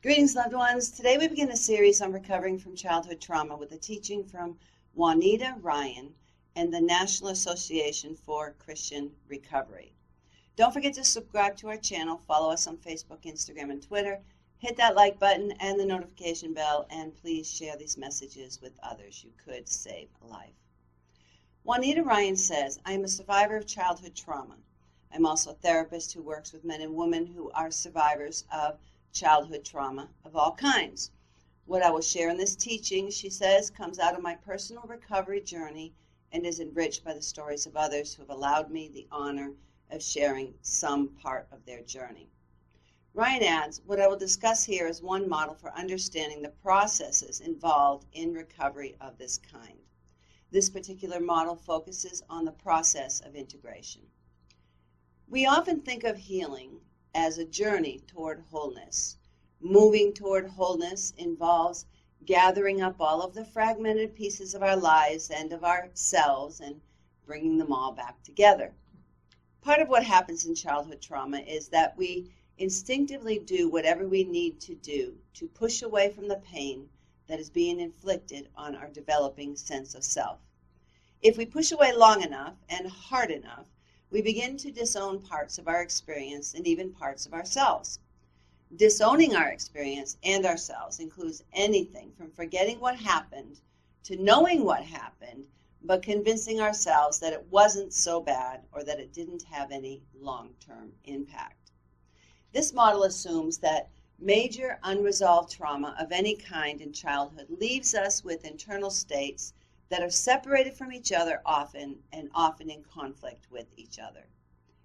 Greetings, loved ones. Today we begin a series on recovering from childhood trauma with a teaching from Juanita Ryan and the National Association for Christian Recovery. Don't forget to subscribe to our channel, follow us on Facebook, Instagram, and Twitter, hit that like button and the notification bell, and please share these messages with others. You could save a life. Juanita Ryan says, I am a survivor of childhood trauma. I'm also a therapist who works with men and women who are survivors of childhood trauma of all kinds. What I will share in this teaching, she says, comes out of my personal recovery journey and is enriched by the stories of others who have allowed me the honor of sharing some part of their journey. Ryan adds, what I will discuss here is one model for understanding the processes involved in recovery of this kind. This particular model focuses on the process of integration. We often think of healing as a journey toward wholeness. Moving toward wholeness involves gathering up all of the fragmented pieces of our lives and of ourselves and bringing them all back together. Part of what happens in childhood trauma is that we instinctively do whatever we need to do to push away from the pain that is being inflicted on our developing sense of self. If we push away long enough and hard enough, we begin to disown parts of our experience and even parts of ourselves. Disowning our experience and ourselves includes anything from forgetting what happened to knowing what happened, but convincing ourselves that it wasn't so bad or that it didn't have any long-term impact. This model assumes that major unresolved trauma of any kind in childhood leaves us with internal states that are separated from each other often and often in conflict with each other.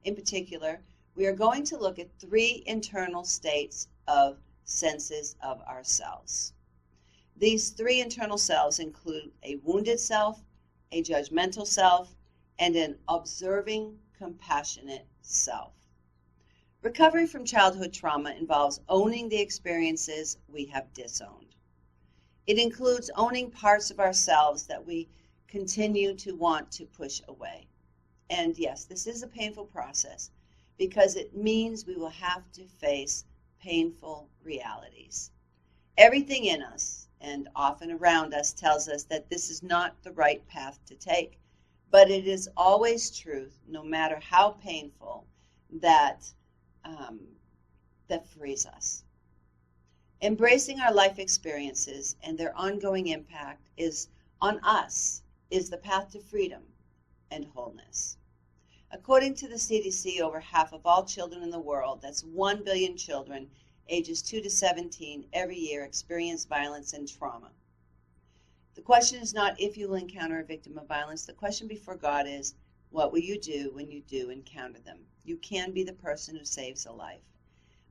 In particular, we are going to look at three internal states of senses of ourselves. These three internal selves include a wounded self, a judgmental self, and an observing, compassionate self. Recovery from childhood trauma involves owning the experiences we have disowned. It includes owning parts of ourselves that we continue to want to push away. And yes, this is a painful process because it means we will have to face painful realities. Everything in us and often around us tells us that this is not the right path to take, but it is always truth, no matter how painful, that frees us. Embracing our life experiences and their ongoing impact on us is the path to freedom and wholeness. According to the CDC, over half of all children in the world, that's 1 billion children, ages 2 to 17, every year experience violence and trauma. The question is not if you will encounter a victim of violence. The question before God is, what will you do when you do encounter them? You can be the person who saves a life.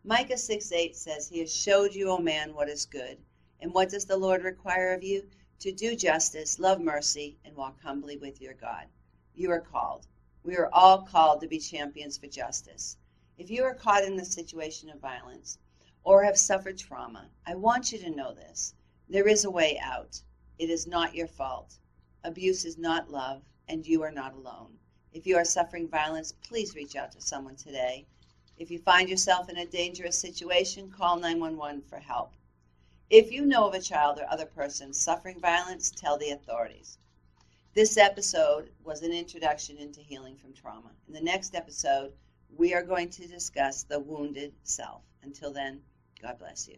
Micah 6:8 says, He has showed you, O man, what is good. And what does the Lord require of you? To do justice, love mercy, and walk humbly with your God. You are called. We are all called to be champions for justice. If you are caught in a situation of violence or have suffered trauma, I want you to know this. There is a way out. It is not your fault. Abuse is not love, and you are not alone. If you are suffering violence, please reach out to someone today. If you find yourself in a dangerous situation, call 911 for help. If you know of a child or other person suffering violence, tell the authorities. This episode was an introduction into healing from trauma. In the next episode, we are going to discuss the wounded self. Until then, God bless you.